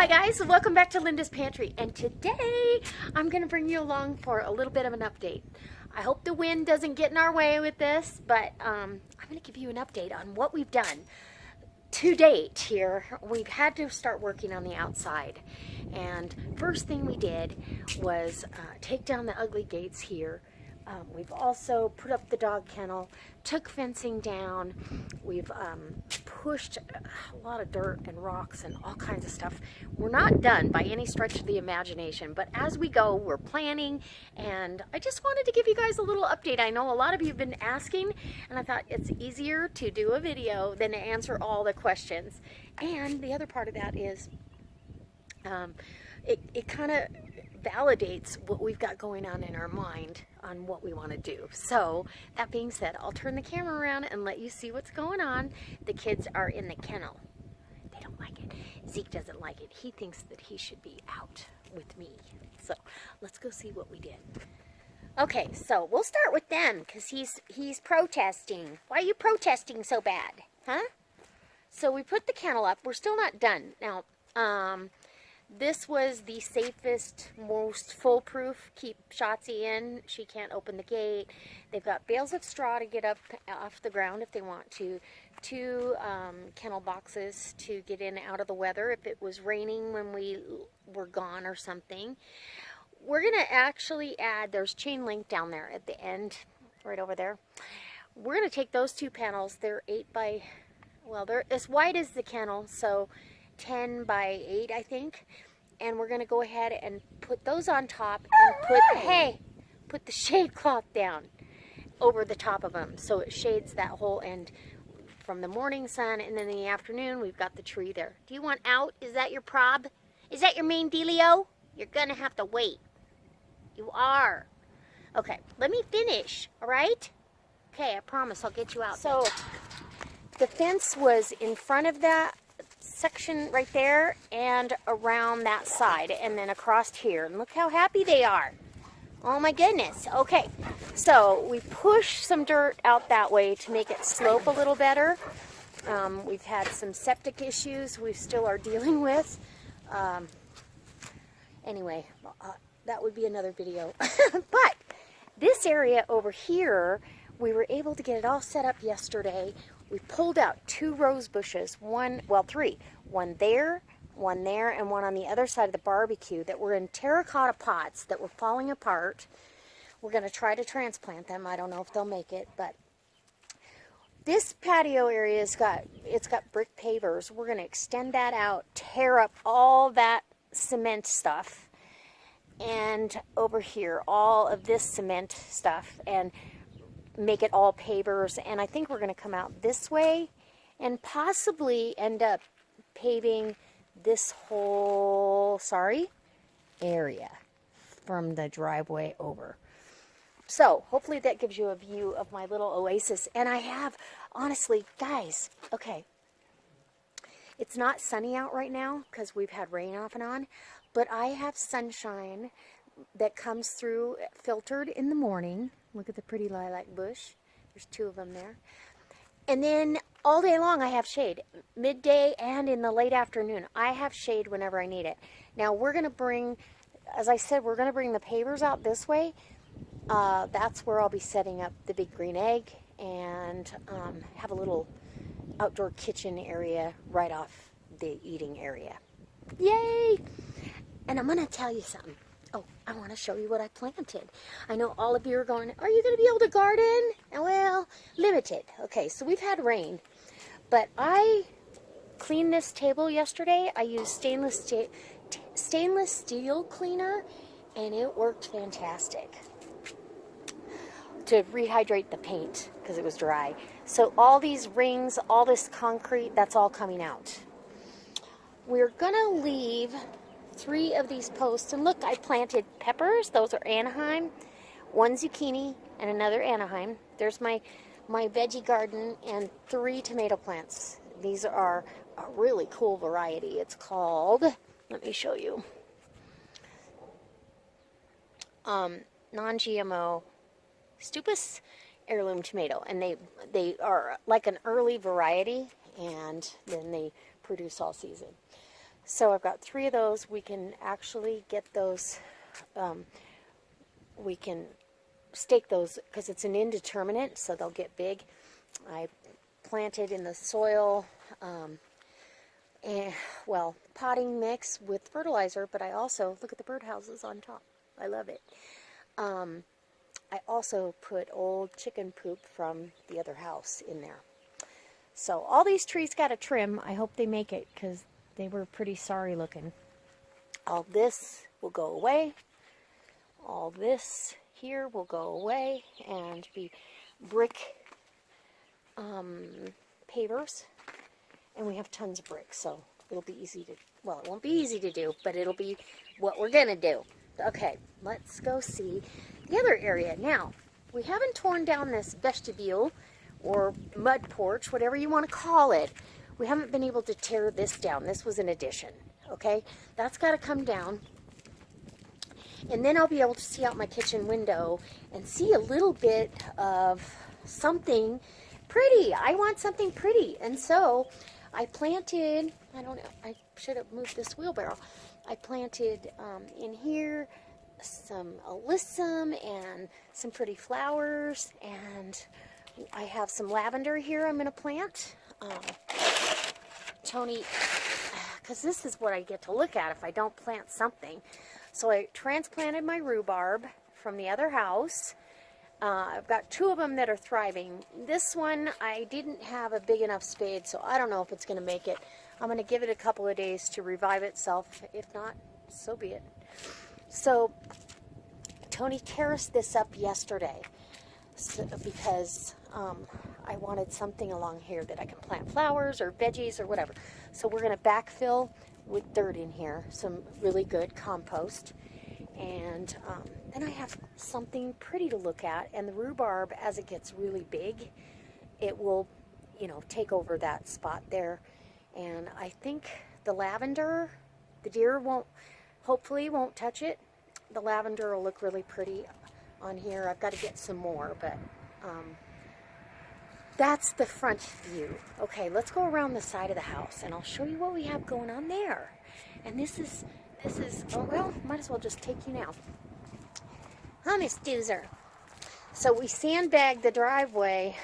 Hi guys, welcome back to Linda's Pantry, and today I'm going to bring you along for a little bit of an update. I hope the wind doesn't get in our way with this, but I'm going to give you an update on what we've done to date here. We've had to start working on the outside, and first thing we did was take down the ugly gates here. We've also put up the dog kennel, took fencing down. We've pushed a lot of dirt and rocks and all kinds of stuff. We're not done by any stretch of the imagination, but as we go, we're planning, and I just wanted to give you guys a little update. I know a lot of you have been asking, and I thought it's easier to do a video than to answer all the questions. And the other part of that is it kind of validates what we've got going on in our mind on what we want to do. So that being said, I'll turn the camera around and let you see what's going on. The kids are in the kennel. They don't like it. Zeke doesn't like it. He thinks that he should be out with me. So let's go see what we did. Okay, so we'll start with them because he's protesting. Why are you protesting so bad? Huh? So we put the kennel up. We're still not done. Now, this was the safest, most foolproof. Keep Shotzi in. She can't open the gate. They've got bales of straw to get up off the ground if they want to. 2 kennel boxes to get in and out of the weather if it was raining when we were gone or something. We're going to actually add, there's chain link down there at the end, right over there. We're going to take those 2 panels. They're 8 by, well, they're as wide as the kennel, so 10 by 8, I think, and we're going to go ahead and put those on top and put the shade cloth down over the top of them so it shades that whole end from the morning sun, and then in the afternoon we've got the tree there. Do you want out? Is that your prob? Is that your main dealio? You're going to have to wait. You are. Okay, let me finish, all right? Okay, I promise I'll get you out. So the fence was in front of that section right there and around that side and then across here, and look how happy they are. Oh my goodness. Okay, so we push some dirt out that way to make it slope a little better. We've had some septic issues we still are dealing with. Anyway, that would be another video. But this area over here, we were able to get it all set up yesterday. We pulled out 2 rose bushes, 3, one there, and one on the other side of the barbecue that were in terracotta pots that were falling apart. We're going to try to transplant them. I don't know if they'll make it, but this patio area it's got brick pavers. We're going to extend that out, tear up all that cement stuff, and over here, all of this cement stuff, and make it all pavers. And I think we're going to come out this way and possibly end up paving this whole area from the driveway over. So hopefully that gives you a view of my little oasis. And I have, honestly, guys, okay, it's not sunny out right now because we've had rain off and on, but I have sunshine that comes through filtered in the morning. Look at the pretty lilac bush. There's 2 of them there. And then all day long I have shade. Midday and in the late afternoon. I have shade whenever I need it. Now we're going to bring, as I said, we're going to bring the pavers out this way. That's where I'll be setting up the big green egg and have a little outdoor kitchen area right off the eating area. Yay! And I'm going to tell you something. Oh, I want to show you what I planted. I know all of you are going, are you going to be able to garden? Well, limited. Okay, so we've had rain, but I cleaned this table yesterday. I used stainless steel cleaner, and it worked fantastic to rehydrate the paint because it was dry. So all these rings, all this concrete, that's all coming out. We're going to leave 3 of these posts, and look, I planted peppers. Those are Anaheim, 1 zucchini, and another Anaheim. There's my veggie garden and 3 tomato plants. These are a really cool variety. It's called, let me show you, non-GMO Stupus heirloom tomato, and they are like an early variety, and then they produce all season. So I've got 3 of those. We can actually get those, we can stake those because it's an indeterminate, so they'll get big. I planted in the soil, and, well, potting mix with fertilizer, but I also, look at the birdhouses on top. I love it. I also put old chicken poop from the other house in there. So all these trees got to trim. I hope they make it because they were pretty sorry looking. All this will go away. All this here will go away and be brick pavers. And we have tons of bricks, so it'll be easy to, well, it won't be easy to do, but it'll be what we're going to do. Okay, let's go see the other area. Now, we haven't torn down this vestibule or mud porch, whatever you want to call it. We haven't been able to tear this down. This was an addition, okay? That's got to come down. And then I'll be able to see out my kitchen window and see a little bit of something pretty. I want something pretty. And so I planted, I don't know, I should have moved this wheelbarrow. I planted in here some alyssum and some pretty flowers, and I have some lavender here I'm going to plant. Tony, because this is what I get to look at if I don't plant something. So I transplanted my rhubarb from the other house. I've got 2 of them that are thriving. This one, I didn't have a big enough spade, so I don't know if it's going to make it. I'm going to give it a couple of days to revive itself. If not, so be it. So, Tony terraced this up yesterday because I wanted something along here that I can plant flowers or veggies or whatever. So we're going to backfill with dirt in here, some really good compost. And then I have something pretty to look at. And the rhubarb, as it gets really big, it will, you know, take over that spot there. And I think the lavender, the deer hopefully won't touch it. The lavender will look really pretty on here. I've got to get some more, but that's the front view. Okay, let's go around the side of the house and I'll show you what we have going on there. And this is, oh well, might as well just take you now. Huh, Miss Doozer? So we sandbagged the driveway.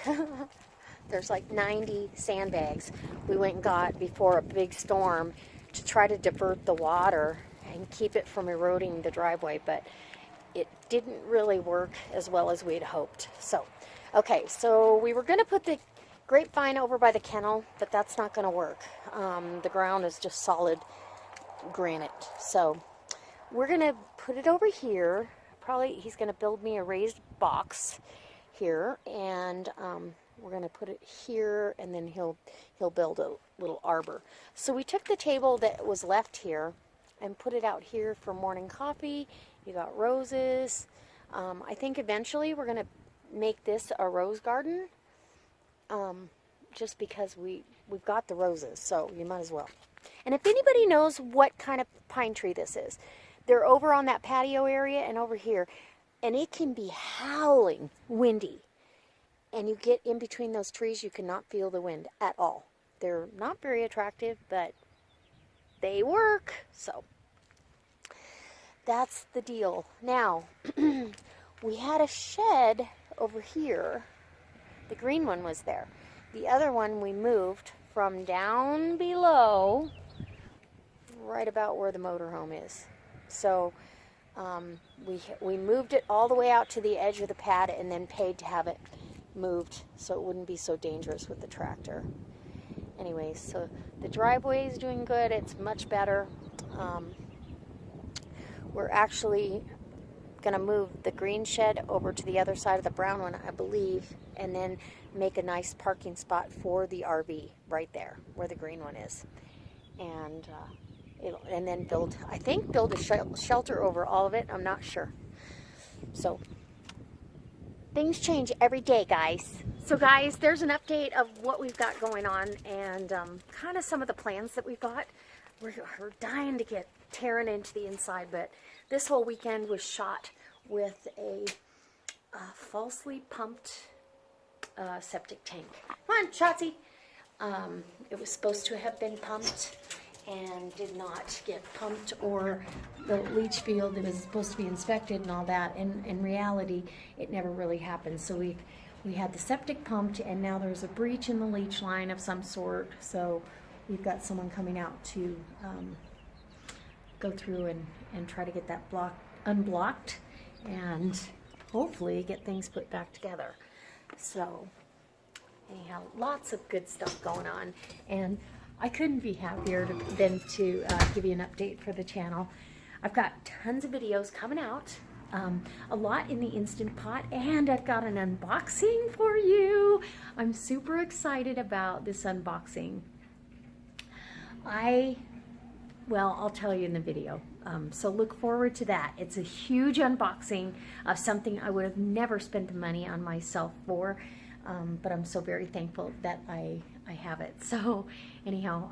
There's like 90 sandbags we went and got before a big storm to try to divert the water and keep it from eroding the driveway, but it didn't really work as well as we had hoped. So, okay, so we were going to put the grapevine over by the kennel, but that's not going to work. The ground is just solid granite. So we're going to put it over here. Probably he's going to build me a raised box here, and we're going to put it here, and then he'll build a little arbor. So we took the table that was left here and put it out here for morning coffee. You got roses. I think eventually we're going to make this a rose garden, just because we've got the roses, so you might as well. And if anybody knows what kind of pine tree this is, they're over on that patio area and over here, and it can be howling windy. And you get in between those trees, you cannot feel the wind at all. They're not very attractive, but they work. So that's the deal. Now, we had a shed over here. The green one was there. The other one we moved from down below, right about where the motorhome is. So we moved it all the way out to the edge of the pad and then paid to have it moved so it wouldn't be so dangerous with the tractor. Anyways, so the driveway is doing good. It's much better. We're actually going to move the green shed over to the other side of the brown one, I believe, and then make a nice parking spot for the RV right there where the green one is. And then build a shelter over all of it. I'm not sure. So things change every day, guys. So guys, there's an update of what we've got going on and kind of some of the plans that we've got. We're dying to get tearing into the inside, but this whole weekend was shot with a falsely pumped septic tank. Come on, Shotzi. It was supposed to have been pumped, and did not get pumped, or the leach field that was supposed to be inspected and all that. And in reality, it never really happened. So we had the septic pumped, and now there's a breach in the leach line of some sort. So we've got someone coming out to go through and try to get that unblocked and hopefully get things put back together. So anyhow, lots of good stuff going on, and I couldn't be happier than to give you an update for the channel. I've got tons of videos coming out, a lot in the Instant Pot, and I've got an unboxing for you. I'm super excited about this unboxing. Well, I'll tell you in the video, so look forward to that. It's a huge unboxing of something I would have never spent the money on myself for, but I'm so very thankful that I have it. So anyhow,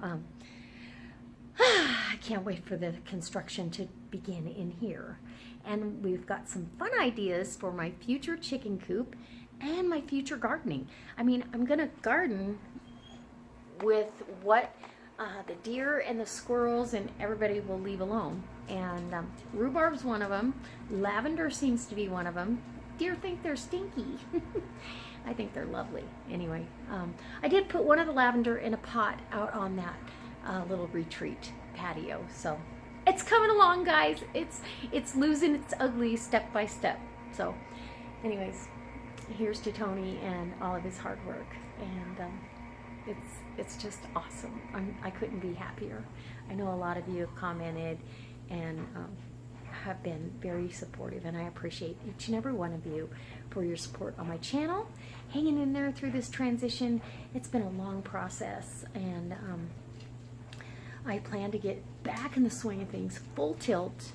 I can't wait for the construction to begin in here. And we've got some fun ideas for my future chicken coop and my future gardening. I mean, I'm gonna garden with what the deer and the squirrels and everybody will leave alone. And rhubarb's one of them. Lavender seems to be one of them. Deer think they're stinky. I think they're lovely. Anyway, I did put one of the lavender in a pot out on that little retreat patio. So it's coming along, guys. It's losing its ugly step by step. So anyways, here's to Tony and all of his hard work. And it's just awesome. I couldn't be happier. I know a lot of you have commented and have been very supportive, and I appreciate each and every one of you for your support on my channel, hanging in there through this transition. It's been a long process, and I plan to get back in the swing of things full tilt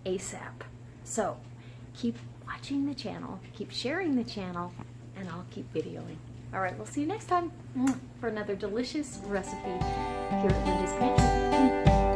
ASAP. So keep watching the channel, keep sharing the channel, and I'll keep videoing. All right, we'll see you next time for another delicious recipe here at Linda's Pantry.